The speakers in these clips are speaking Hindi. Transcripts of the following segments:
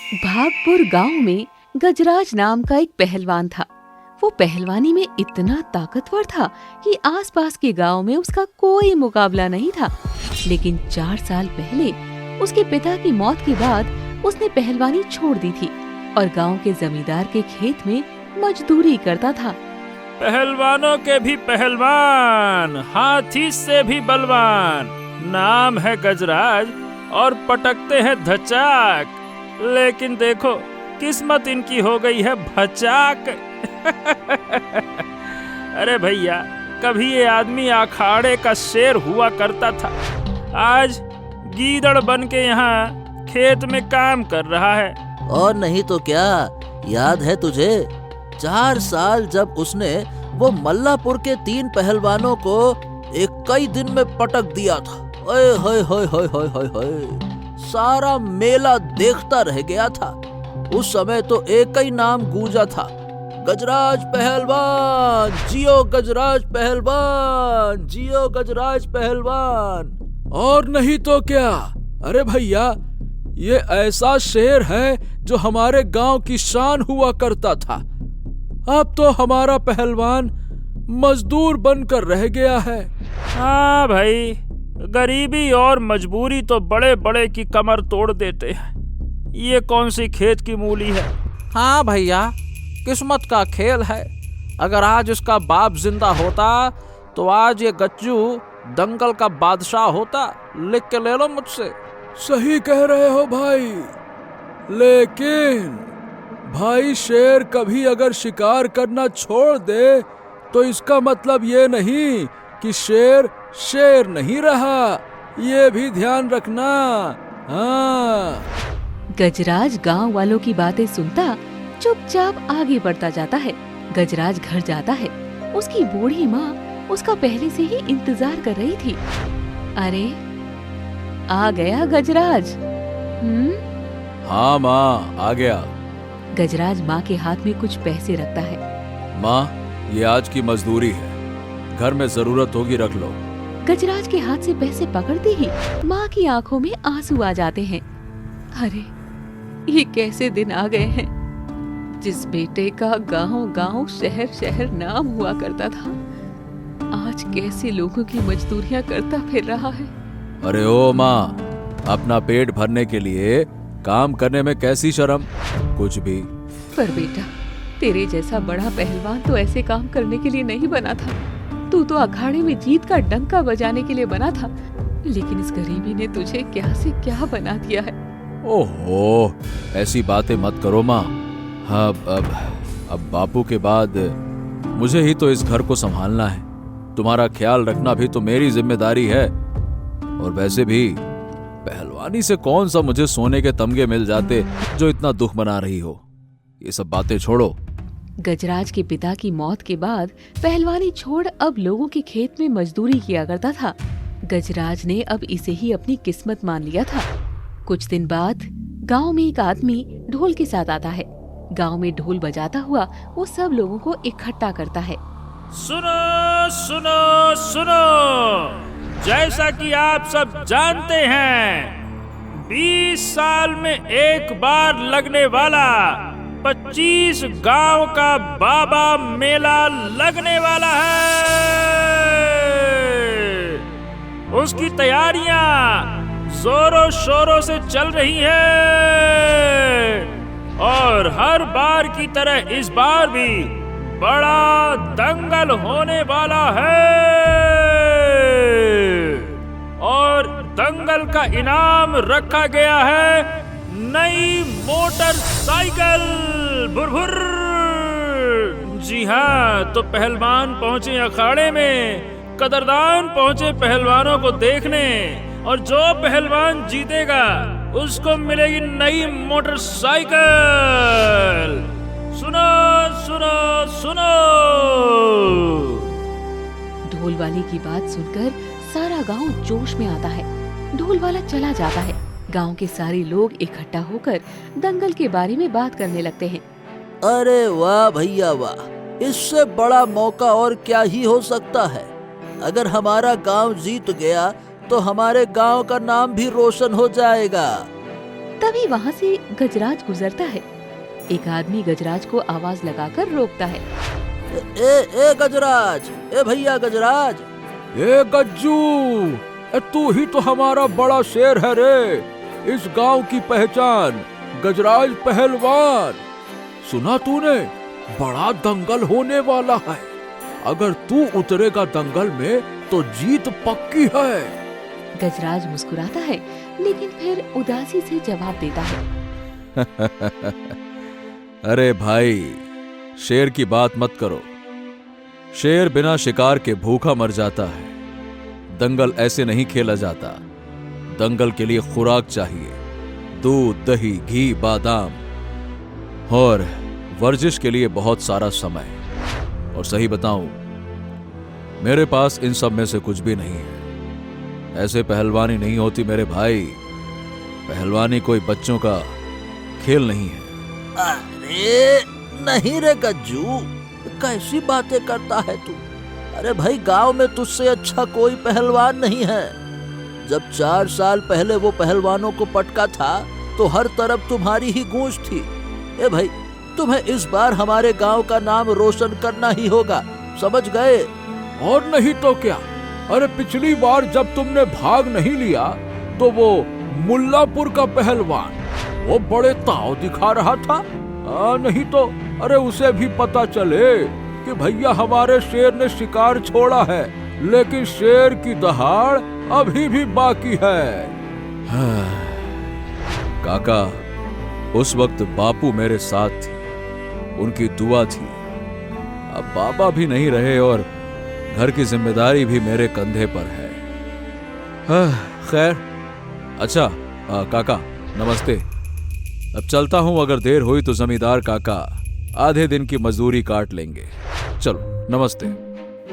भागपुर गांव में गजराज नाम का एक पहलवान था। वो पहलवानी में इतना ताकतवर था कि आसपास के गांव में उसका कोई मुकाबला नहीं था। लेकिन 4 साल पहले उसके पिता की मौत के बाद उसने पहलवानी छोड़ दी थी और गांव के जमींदार के खेत में मजदूरी करता था। पहलवानों के भी पहलवान, हाथी से भी बलवान, नाम है गजराज और पटकते हैं धचाक। लेकिन देखो किस्मत इनकी हो गई है भचाक। अरे भैया, कभी ये आदमी अखाड़े का शेर हुआ करता था, आज गीदड़ बन के यहाँ खेत में काम कर रहा है। और नहीं तो क्या, याद है तुझे 4 साल जब उसने वो मल्लापुर के 3 पहलवानों को एक कई दिन में पटक दिया था। ओए होए होए होए होए होए होए, सारा मेला देखता रह गया था। उस समय तो एक ही नाम गूंजा था, गजराज पहलवान, जियो गजराज पहलवान, जियो गजराज पहलवान। और नहीं तो क्या। अरे भैया, ये ऐसा शेर है जो हमारे गांव की शान हुआ करता था। अब तो हमारा पहलवान मजदूर बनकर रह गया है। हाँ भाई, गरीबी और मजबूरी तो बड़े बड़े की कमर तोड़ देते हैं। ये कौन सी खेत की मूली है। हाँ भैया, किस्मत का खेल है। अगर आज उसका बाप जिंदा होता तो आज ये गच्चू दंगल का बादशाह होता। लिख के ले लो मुझसे। सही कह रहे हो भाई, लेकिन भाई शेर कभी अगर शिकार करना छोड़ दे तो इसका मतलब ये नहीं कि शेर शेर नहीं रहा, ये भी ध्यान रखना। हाँ। गजराज गांव वालों की बातें सुनता चुपचाप आगे बढ़ता जाता है। गजराज घर जाता है। उसकी बूढ़ी माँ उसका पहले से ही इंतजार कर रही थी। अरे, आ गया गजराज। हाँ माँ, आ गया। गजराज माँ के हाथ में कुछ पैसे रखता है। माँ, ये आज की मजदूरी है, घर में जरूरत होगी रख लो। गजराज के हाथ से पैसे पकड़ते ही माँ की आंखों में आंसू आ जाते हैं। अरे, ये कैसे दिन आ गए हैं। जिस बेटे का गांव गांव शहर शहर नाम हुआ करता था, आज कैसे लोगों की मजदूरियां करता फिर रहा है। अरे ओ माँ, अपना पेट भरने के लिए काम करने में कैसी शर्म। कुछ भी। पर बेटा, तेरे जैसा बड़ा पहलवान तो ऐसे काम करने के लिए नहीं बना था। तू तो अखाड़े में जीत का डंका बजाने के लिए बना था, लेकिन इस गरीबी ने तुझे क्या से क्या बना दिया है। ओहो, ऐसी बातें मत करो माँ। हाँ, अब बापू के बाद मुझे ही तो इस घर को संभालना है। तुम्हारा ख्याल रखना भी तो मेरी जिम्मेदारी है। और वैसे भी पहलवानी से कौन सा मुझे सोने के तमगे मिल जाते जो इतना दुख मना रही हो। ये सब बातें छोड़ो। गजराज के पिता की मौत के बाद पहलवानी छोड़ अब लोगों के खेत में मजदूरी किया करता था। गजराज ने अब इसे ही अपनी किस्मत मान लिया था। कुछ दिन बाद गांव में एक आदमी ढोल के साथ आता है। गांव में ढोल बजाता हुआ वो सब लोगों को इकट्ठा करता है। सुनो सुनो सुनो, जैसा कि आप सब जानते हैं, 20 साल में एक बार लगने वाला 25 गांव का बाबा मेला लगने वाला है। उसकी तैयारियां जोरों शोरों से चल रही हैं और हर बार की तरह इस बार भी बड़ा दंगल होने वाला है। और दंगल का इनाम रखा गया है नई मोटरसाइकिल। भुरभुर। जी हाँ, तो पहलवान पहुंचे अखाड़े में, कदरदान पहुंचे पहलवानों को देखने, और जो पहलवान जीतेगा उसको मिलेगी नई मोटरसाइकिल। सुनो सुनो सुनो। ढोल वाले की बात सुनकर सारा गांव जोश में आता है। ढोल वाला चला जाता है। गांव के सारे लोग इकट्ठा होकर दंगल के बारे में बात करने लगते हैं। अरे वाह भैया वाह, इससे बड़ा मौका और क्या ही हो सकता है। अगर हमारा गांव जीत गया तो हमारे गांव का नाम भी रोशन हो जाएगा। तभी वहाँ से गजराज गुजरता है। एक आदमी गजराज को आवाज लगाकर रोकता है। ए गजराज, ए भैया गजराज। ए गज्जू, तू ही तो हमारा बड़ा शेर है रे, इस गांव की पहचान, गजराज पहलवान। सुना तूने, बड़ा दंगल होने वाला है। अगर तू उतरेगा दंगल में तो जीत पक्की है। गजराज मुस्कुराता है, लेकिन फिर उदासी से जवाब देता है। अरे भाई, शेर की बात मत करो। शेर बिना शिकार के भूखा मर जाता है। दंगल ऐसे नहीं खेला जाता। दंगल के लिए खुराक चाहिए, दूध, दही, घी, बादाम और वर्जिश के लिए बहुत सारा समय। और सही बताऊं, मेरे पास इन सब में से कुछ भी नहीं है। ऐसे पहलवानी नहीं होती मेरे भाई। पहलवानी कोई बच्चों का खेल नहीं है। अरे नहीं रे गज्जू, कैसी बातें करता है तू। अरे भाई, गांव में तुझसे अच्छा कोई पहलवान नहीं है। जब 4 साल पहले वो पहलवानों को पटका था तो हर तरफ तुम्हारी ही गूंज थी। ए भाई, तुम्हें इस बार हमारे गांव का नाम रोशन करना ही होगा, समझ गए? और नहीं तो क्या। अरे पिछली बार जब तुमने भाग नहीं लिया तो वो मुल्लापुर का पहलवान, वो बड़े ताव दिखा रहा था। नहीं तो अरे उसे भी पता चले कि भैया हमारे शेर ने शिकार छोड़ा है, लेकिन शेर की दहाड़ अभी भी बाकी है। काका, उस वक्त बापू मेरे साथ थी, उनकी दुआ थी। अब बाबा भी नहीं रहे और घर की जिम्मेदारी भी मेरे कंधे पर है। खैर, अच्छा काका नमस्ते। अब चलता हूं, अगर देर हुई तो जमींदार काका आधे दिन की मजदूरी काट लेंगे। चलो नमस्ते।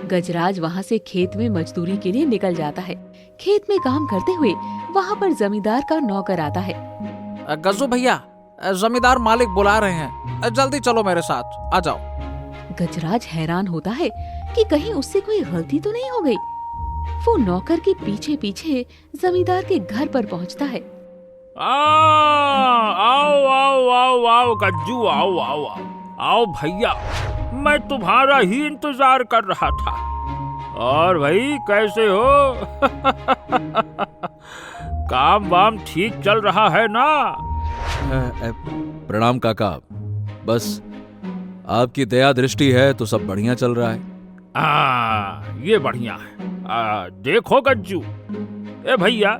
गजराज वहाँ से खेत में मजदूरी के लिए निकल जाता है। खेत में काम करते हुए वहाँ पर जमींदार का नौकर आता है। गज्जू भैया, जमींदार मालिक बुला रहे हैं, जल्दी चलो मेरे साथ, आ जाओ। गजराज हैरान होता है कि कहीं उससे कोई गलती तो नहीं हो गई। वो नौकर के पीछे पीछे जमींदार के घर पर पहुंचता है। आओ आओ आओ आओ गज्जू, आओ आओ आओ आओ भैया, मैं तुम्हारा ही इंतजार कर रहा था। और भाई कैसे हो? काम वाम ठीक चल रहा है ना? प्रणाम काका, बस आपकी दया दृष्टि है तो सब बढ़िया चल रहा है। ये बढ़िया है। देखो गज्जू, ए भैया,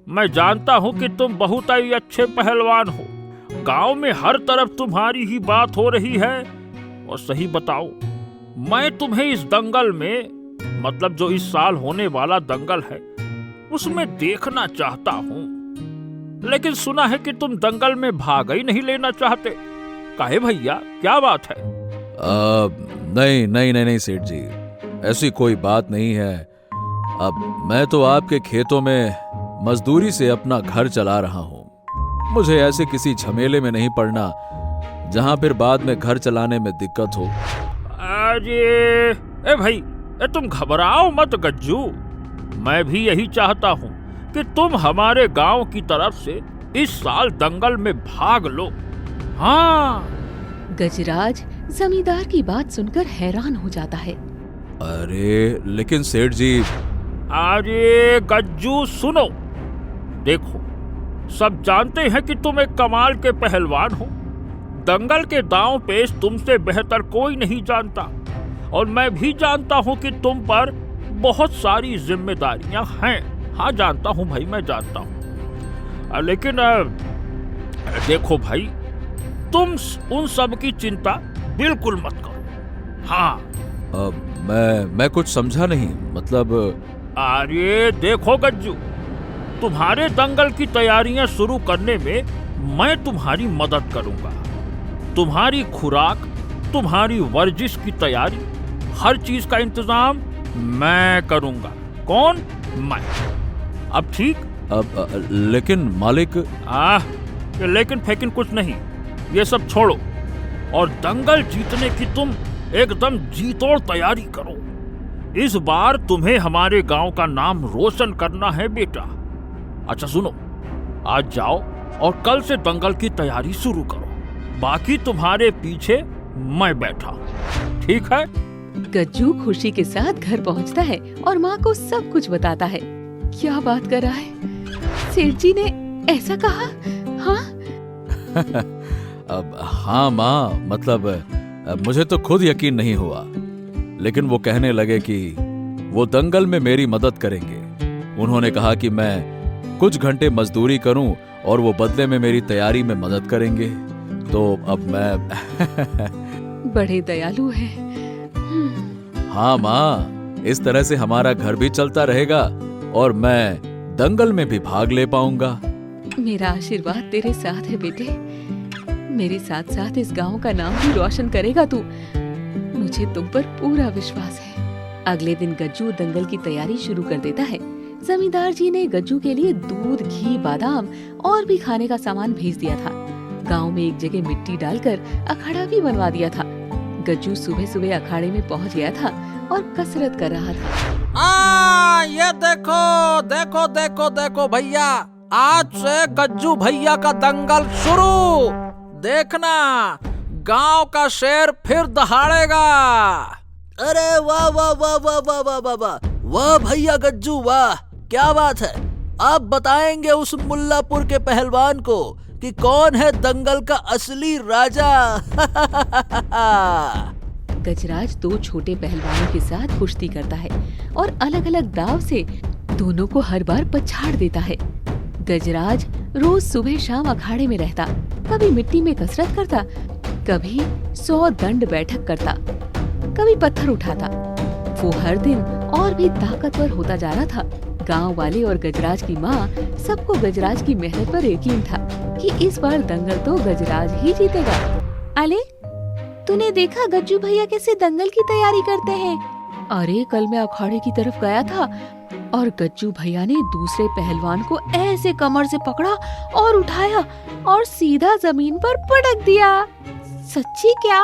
मैं जानता हूँ कि तुम बहुत ही अच्छे पहलवान हो। गांव में हर तरफ तुम्हारी ही बात हो रही है। और सही बताओ, मैं तुम्हें इस दंगल में, मतलब जो इस साल होने वाला दंगल है, उसमें देखना चाहता हूँ। लेकिन सुना है कि तुम दंगल में भाग ही नहीं लेना चाहते। काहे भैया, क्या बात है? नहीं नहीं नहीं नहीं सेठ जी, ऐसी कोई बात नहीं है। अब मैं तो आपके खेतों में मजदूरी से अपना घर चला रहा हूँ। मुझे ऐसे किसी झमेले में नहीं पड़ना जहाँ फिर बाद में घर चलाने में दिक्कत हो। अरे ए भाई, तुम घबराओ मत गज्जू। मैं भी यही चाहता हूँ कि तुम हमारे गांव की तरफ से इस साल दंगल में भाग लो। हाँ। गजराज जमींदार की बात सुनकर हैरान हो जाता है। अरे लेकिन सेठ जी। अरे गज्जू सुनो, देखो, सब जानते हैं कि तुम एक कमाल के पहलवान हो। दंगल के दांव पेश तुमसे बेहतर कोई नहीं जानता। और मैं भी जानता हूँ कि तुम पर बहुत सारी जिम्मेदारियां हैं। हाँ जानता हूँ भाई, मैं जानता हूँ। लेकिन देखो भाई, तुम उन सब की चिंता बिल्कुल मत करो। हाँ। मैं कुछ समझा नहीं, मतलब। अरे देखो गज्जू, तुम्हारे दंगल की तैयारियां शुरू करने में मैं तुम्हारी मदद करूंगा। तुम्हारी खुराक, तुम्हारी वर्जिश की तैयारी, हर चीज का इंतजाम मैं करूंगा। कौन? मैं। अब ठीक? लेकिन मालिक। लेकिन फेकिन कुछ नहीं, ये सब छोड़ो और दंगल जीतने की तुम एकदम जीतोड़ तैयारी करो। इस बार तुम्हें हमारे गांव का नाम रोशन करना है बेटा। अच्छा सुनो, आज जाओ और कल से दंगल की तैयारी शुरू करो। बाकी तुम्हारे पीछे मैं बैठा हूं, ठीक है? गज्जू खुशी के साथ घर पहुंचता है और माँ को सब कुछ बताता है। क्या बात कर रहा है? सेठ जी ने ऐसा कहा? हाँ? अब हाँ माँ, मतलब मुझे तो खुद यकीन नहीं हुआ, लेकिन वो कहने लगे कि वो दंगल में मेरी मदद करेंगे। उन्होंने कहा कि मैं कुछ घंटे मजदूरी करूं और वो बदले में मेरी तैयारी में मदद करेंगे। तो अब मैं बड़े दयालु हैं। हाँ माँ, इस तरह से हमारा घर भी चलता रहेगा और मैं दंगल में भी भाग ले पाऊंगा। मेरा आशीर्वाद तेरे साथ है बेटे। मेरे साथ साथ इस गांव का नाम भी रोशन करेगा तू। मुझे तुम पर पूरा विश्वास है। अगले दिन गज्जू दंगल की तैयारी शुरू कर देता है। जमींदार जी ने गज्जू के लिए दूध, घी, बादाम और भी खाने का सामान भेज दिया था। गांव में एक जगह मिट्टी डालकर अखाड़ा भी बनवा दिया था। गज्जू सुबह सुबह अखाड़े में पहुंच गया था और कसरत कर रहा था। ये देखो देखो देखो देखो भैया, आज से गज्जू भैया का दंगल शुरू। देखना, गांव का शेर फिर दहाड़ेगा। अरे वाह वाह वाह वाह वाह वाह वाह वाह वाह भैया गज्जू, वाह क्या बात है। आप बताएंगे उस मुल्लापुर के पहलवान को कि कौन है दंगल का असली राजा। गजराज दो छोटे पहलवानों के साथ कुश्ती करता है और अलग अलग दाव से दोनों को हर बार पछाड़ देता है। गजराज रोज सुबह शाम अखाड़े में रहता, कभी मिट्टी में कसरत करता, कभी 100 दंड बैठक करता, कभी पत्थर उठाता। वो हर दिन और भी ताकतवर होता जा रहा था। गांव वाले और गजराज की माँ, सबको गजराज की मेहनत पर यकीन था कि इस बार दंगल तो गजराज ही जीतेगा। अले, तूने देखा गज्जू भैया कैसे दंगल की तैयारी करते हैं? अरे कल मैं अखाड़े की तरफ गया था और गज्जू भैया ने दूसरे पहलवान को ऐसे कमर से पकड़ा और उठाया और सीधा जमीन पर पटक दिया। सच्ची क्या?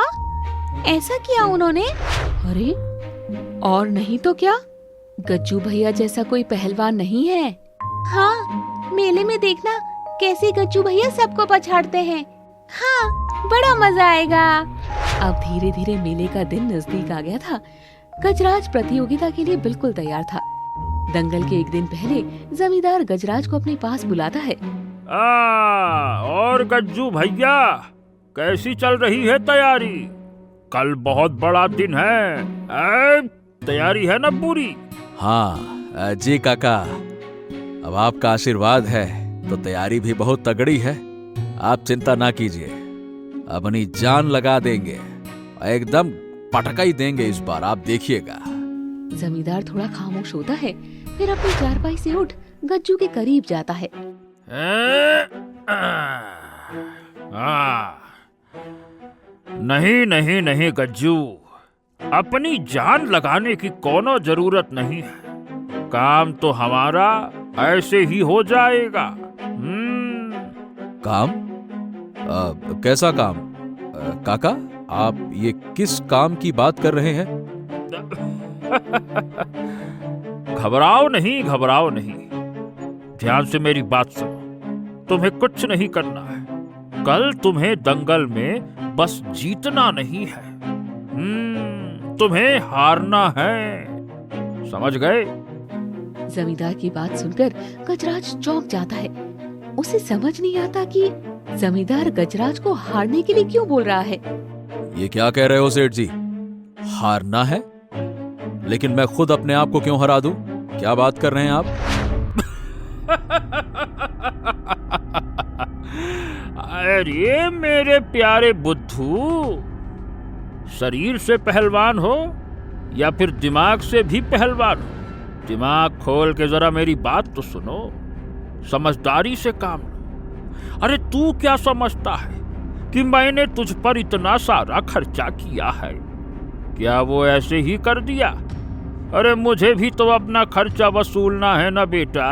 ऐसा किया उन्होंने? अरे और नहीं तो क्या, गज्जू भैया जैसा कोई पहलवान नहीं है। हाँ, मेले में देखना कैसे गज्जू भैया सबको पछाड़ते हैं। हाँ, बड़ा मजा आएगा। अब धीरे धीरे मेले का दिन नजदीक आ गया था। गजराज प्रतियोगिता के लिए बिल्कुल तैयार था। दंगल के एक दिन पहले जमींदार गजराज को अपने पास बुलाता है। और गज्जू भैया, कैसी चल रही है तैयारी? कल बहुत बड़ा दिन है। तैयारी है ना पूरी? हाँ जी काका, अब आपका आशीर्वाद है तो तैयारी भी बहुत तगड़ी है। आप चिंता ना कीजिए, अपनी जान लगा देंगे, एकदम पटका ही देंगे इस बार, आप देखिएगा। जमींदार थोड़ा खामोश होता है, फिर अपनी चारपाई से उठ गज्जू के करीब जाता है। नहीं नहीं नहीं गज्जू, अपनी जान लगाने की कोनो जरूरत नहीं है। काम तो हमारा ऐसे ही हो जाएगा। काम? कैसा काम? काका, आप ये किस काम की बात कर रहे हैं? घबराओ नहीं। ध्यान से मेरी बात सुनो। तुम्हें कुछ नहीं करना है। कल तुम्हें दंगल में बस जीतना नहीं है, तुम्हें हारना है। समझ गए? जमींदार की बात सुनकर गजराज चौंक जाता है। उसे समझ नहीं आता कि जमींदार गजराज को हारने के लिए क्यों बोल रहा है। ये क्या कह रहे हो सेठ जी? हारना है? लेकिन मैं खुद अपने आप को क्यों हरा दूं? क्या बात कर रहे हैं आप? अरे मेरे प्यारे बुद्धू, शरीर से पहलवान हो या फिर दिमाग से भी पहलवान हो, दिमाग खोल के जरा मेरी बात तो सुनो। समझदारी से काम लो। अरे तू क्या समझता है कि मैंने तुझ पर इतना सारा खर्चा किया है? क्या वो ऐसे ही कर दिया? अरे मुझे भी तो अपना खर्चा वसूलना है ना बेटा।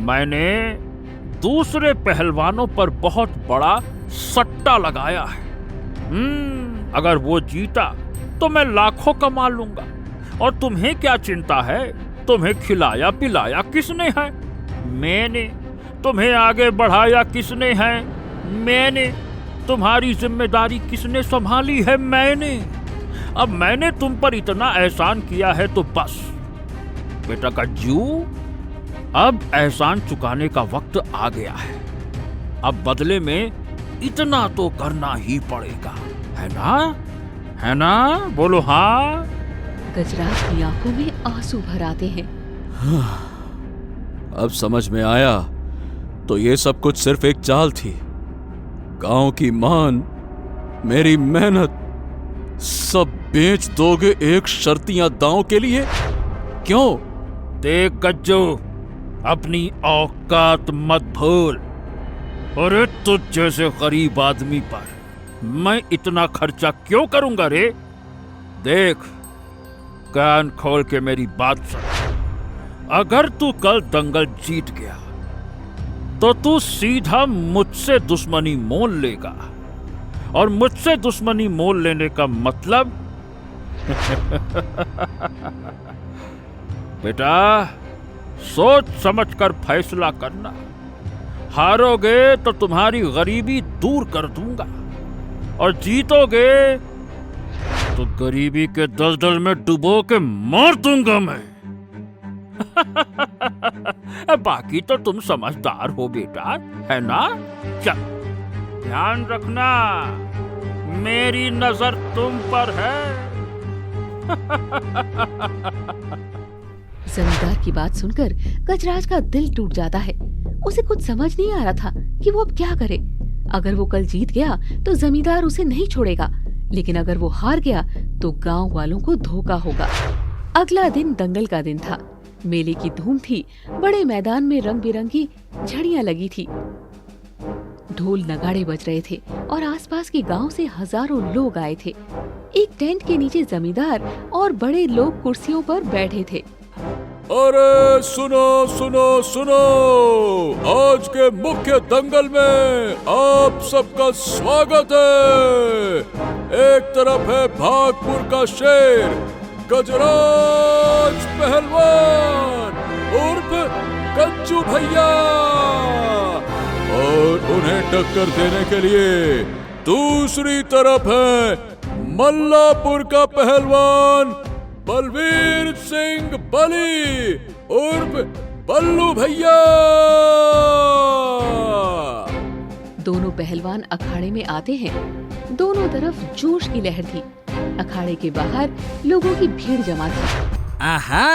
मैंने दूसरे पहलवानों पर बहुत बड़ा सट्टा लगाया है। अगर वो जीता तो मैं लाखों कमा लूंगा। और तुम्हें क्या चिंता है? तुम्हें खिलाया पिलाया किसने है? मैंने तुम्हें आगे बढ़ाया किसने है? मैंने। तुम्हारी जिम्मेदारी किसने संभाली है? मैंने। अब मैंने तुम पर इतना एहसान किया है तो बस। बेटा गज्जू, अब एहसान चुकाने का वक्त आ गया है। अब बदले में इतना तो करना ही पड़ेगा, है ना? है ना? बोलो हाँ। गजराज की आंखों में आंसू भर आते हैं। अब समझ में आया, तो ये सब कुछ सिर्फ एक चाल थी। गांव की मान, मेरी मेहनत, सब बेच दोगे एक शर्तियां दांव के लिए? क्यों? देख गज्जू, अपनी औकात मत भूल। अरे तुझ जैसे गरीब आदमी पर मैं इतना खर्चा क्यों करूंगा रे? देख, कान खोल के मेरी बात सुन। अगर तू कल दंगल जीत गया तो तू सीधा मुझसे दुश्मनी मोल लेगा, और मुझसे दुश्मनी मोल लेने का मतलब बेटा सोच समझकर फैसला करना। हारोगे तो तुम्हारी गरीबी दूर कर दूंगा, और जीतोगे तो गरीबी के दलदल में डुबो के मार दूंगा मैं। बाकी तो तुम समझदार हो बेटा, है ना? चल, ध्यान रखना, मेरी नजर तुम पर है। जमींदार की बात सुनकर गजराज का दिल टूट जाता है। उसे कुछ समझ नहीं आ रहा था कि वो अब क्या करे। अगर वो कल जीत गया तो जमींदार उसे नहीं छोड़ेगा, लेकिन अगर वो हार गया तो गांव वालों को धोखा होगा। अगला दिन दंगल का दिन था। मेले की धूम थी। बड़े मैदान में रंग बिरंगी झड़ियां लगी थी। ढोल नगाड़े बज रहे थे और आसपास के गांव से हजारों लोग आए थे। एक टेंट के नीचे जमींदार और बड़े लोग कुर्सियों पर बैठे थे। अरे सुनो सुनो सुनो, आज के मुख्य दंगल में आप सबका स्वागत है। एक तरफ है भागपुर का शेर गजराज पहलवान उर्फ गज्जू भैया, और उन्हें टक्कर देने के लिए दूसरी तरफ है मल्लापुर का पहलवान बलवीर सिंह बली उर्फ बल्लू भैया। दोनों पहलवान अखाड़े में आते हैं। दोनों तरफ जोश की लहर थी। अखाड़े के बाहर लोगों की भीड़ जमा थी। आहा।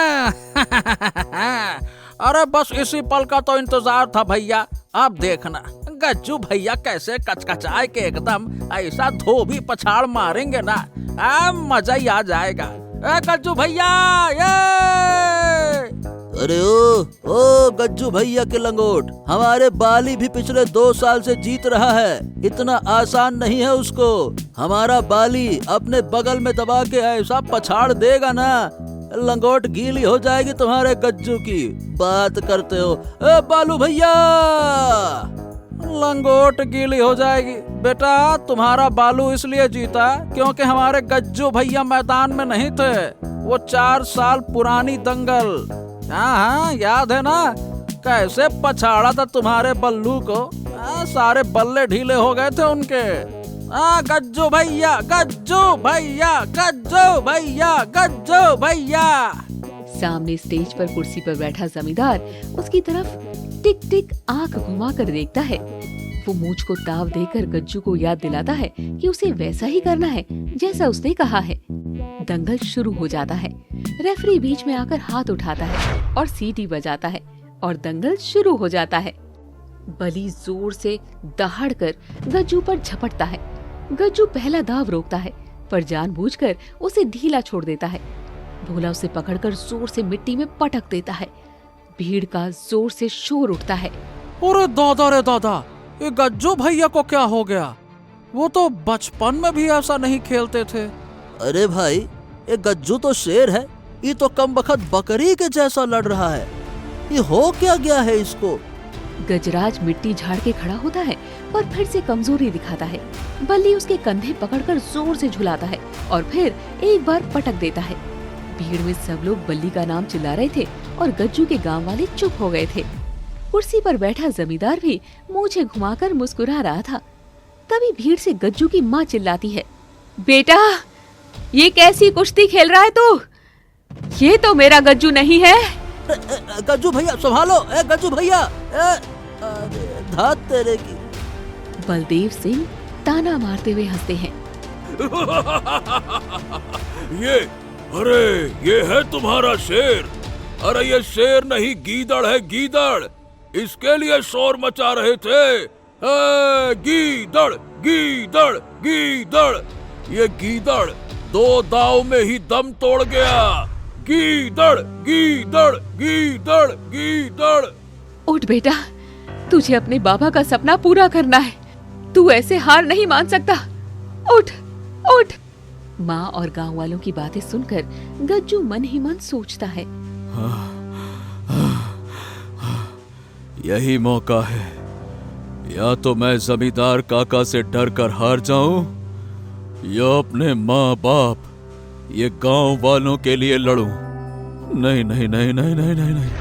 अरे बस इसी पल का तो इंतजार था भैया। अब देखना गज्जू भैया कैसे कचकचाए के एकदम ऐसा धोबी पछाड़ मारेंगे ना, मजा ही आ जाएगा। गज्जू भैया ये! अरे ओ गज्जू भैया के लंगोट, हमारे बाली भी पिछले 2 साल से जीत रहा है। इतना आसान नहीं है उसको। हमारा बाली अपने बगल में दबा के ऐसा पछाड़ देगा ना, लंगोट गीली हो जाएगी तुम्हारे गज्जू की। बात करते हो बालू भैया? लंगोट गीली हो जाएगी? बेटा तुम्हारा बालू इसलिए जीता क्योंकि हमारे गज्जू भैया मैदान में नहीं थे। वो 4 साल पुरानी दंगल, हाँ याद है ना, कैसे पछाड़ा था तुम्हारे बल्लू को। सारे बल्ले ढीले हो गए थे उनके। गज्जू भैया गज्जू भैया गज्जू भैया गज्जू भैया। सामने स्टेज पर कुर्सी पर बैठा जमींदार उसकी तरफ टिक टिक आंख घुमाकर देखता है। वो मूंछ को ताव देकर गज्जू को याद दिलाता है कि उसे वैसा ही करना है जैसा उसने कहा है। दंगल शुरू हो जाता है। रेफरी बीच में आकर हाथ उठाता है और सीटी बजाता है और दंगल शुरू हो जाता है। बली जोर से दहाड़कर गज्जू पर झपटता है। गज्जू पहला दाव रोकता है, पर जानबूझकर उसे ढीला छोड़ देता है। भोला उसे पकड़कर जोर से मिट्टी में पटक देता है। भीड़ का जोर से शोर उठता है। अरे दादा रे दादा, ये गज्जू भैया को क्या हो गया? वो तो बचपन में भी ऐसा नहीं खेलते थे। अरे भाई, ये गज्जू तो शेर है, ये तो कमबख्त बकरी के जैसा लड़ रहा है। ये हो क्या गया है इसको? गजराज मिट्टी झाड़ के खड़ा होता है और फिर से कमजोरी दिखाता है। बल्ली उसके कंधे पकड़कर जोर से झुलाता है और फिर एक बार पटक देता है। भीड़ में सब लोग बल्ली का नाम चिल्ला रहे थे और गज्जू के गांव वाले चुप हो गए थे। कुर्सी पर बैठा जमींदार भी मूछें घुमाकर मुस्कुरा रहा था। तभी भीड़ से गज्जू की माँ चिल्लाती है, बेटा ये कैसी कुश्ती खेल रहा है तू? ये तो मेरा गज्जू नहीं है। गज्जू भैया संभालो, गज्जू भैया, धात तेरे की। बलदेव सिंह ताना मारते हुए हंसते हैं। ये है तुम्हारा शेर। अरे ये शेर नहीं, गीदड़ है, गीदड़। इसके लिए शोर मचा रहे थे। गीदड़ गीदड़ गीदड़। ये गीदड़ 2 दाव में ही दम तोड़ गया। गीदड़ गीदड़ गीदड़ गीदड़। उठ बेटा, तुझे अपने बाबा का सपना पूरा करना है। तू ऐसे हार नहीं मान सकता। उठ उठ। माँ और गांव वालों की बातें सुनकर गज्जू मन ही मन सोचता है, यही मौका है। या तो मैं जमींदार काका से डर कर हार जाऊं, या अपने माँ बाप, ये गांव वालों के लिए लड़ूं। नहीं नहीं नहीं नहीं नहीं नहीं नहीं,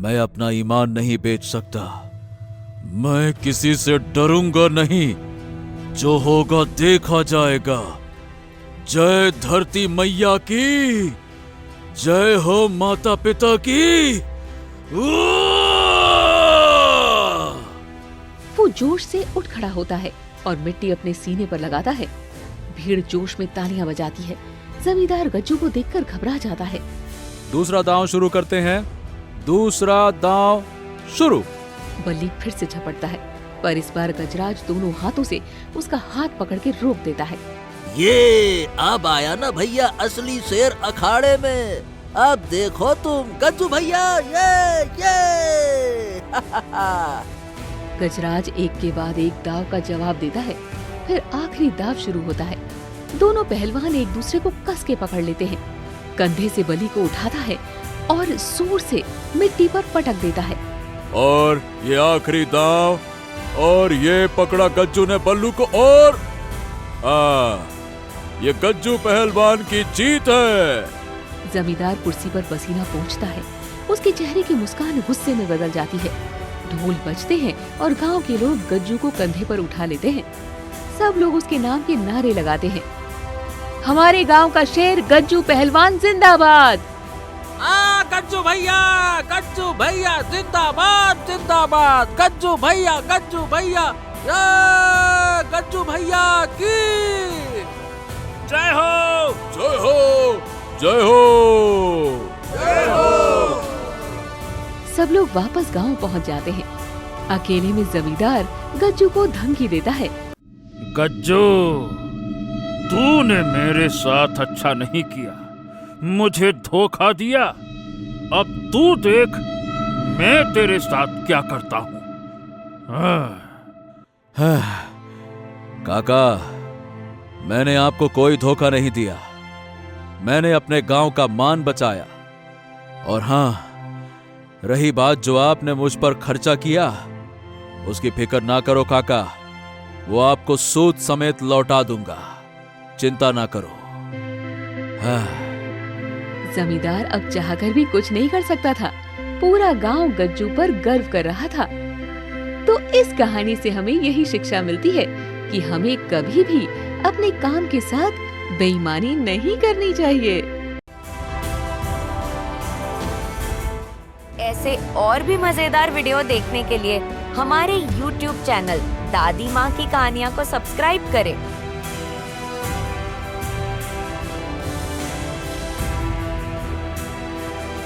मैं अपना ईमान नहीं बेच सकता। मैं किसी से डरूंगा नहीं। जो होगा देखा जाएगा। जय धरती मैया की, जय हो माता पिता की। वो जोश से उठ खड़ा होता है और मिट्टी अपने सीने पर लगाता है। भीड़ जोश में तालियां बजाती है। जमींदार गज्जू को देखकर घबरा जाता है। दूसरा दांव शुरू करते हैं। दूसरा दांव शुरू। बल्ली फिर से झपटता है, पर इस बार गजराज दोनों हाथों से उसका हाथ पकड़ के रोक देता है। ये अब आया ना भैया असली शेर अखाड़े में। अब देखो तुम गज्जू भैया, ये गजराज एक के बाद एक दाव का जवाब देता है। फिर आखिरी दाव शुरू होता है। दोनों पहलवान एक दूसरे को कस के पकड़ लेते हैं। कंधे से बलि को उठाता है और जोर से मिट्टी पर पटक देता है। और ये आखिरी दाव, और ये पकड़ा गज्जू ने बल्लू को, और ये गज्जू पहलवान की जीत है। जमींदार कुर्सी पर पसीना पोंछता है। उसके चेहरे की मुस्कान गुस्से में बदल जाती है। ढोल बजते हैं और गांव के लोग गज्जू को कंधे पर उठा लेते हैं। सब लोग उसके नाम के नारे लगाते हैं। हमारे गांव का शेर गज्जू पहलवान जिंदाबाद। गज्जू भैया जिंदाबाद जिंदाबाद। गज्जू भैया गज्जू भैया की जय हो जय हो जय हो जय हो। सब लोग वापस गांव पहुंच जाते हैं। अकेले में जमींदार गज्जू को धमकी देता है। गज्जू, तूने मेरे साथ अच्छा नहीं किया, मुझे धोखा दिया। अब तू देख मैं तेरे साथ क्या करता हूँ। काका, मैंने आपको कोई धोखा नहीं दिया। मैंने अपने गांव का मान बचाया। और हाँ, रही बात जो आपने मुझ पर खर्चा किया, उसकी फिक्र ना करो काका। वो आपको सूद समेत लौटा दूंगा, चिंता ना करो। हाँ। जमींदार अब चाहकर भी कुछ नहीं कर सकता था। पूरा गांव गज्जू पर गर्व कर रहा था। तो इस कहानी से हमें यही शिक्षा मिलती है कि हमें कभी भी अपने काम के साथ बेईमानी नहीं करनी चाहिए। ऐसे और भी मजेदार वीडियो देखने के लिए हमारे YouTube चैनल दादी माँ की कहानियाँ को सब्सक्राइब करें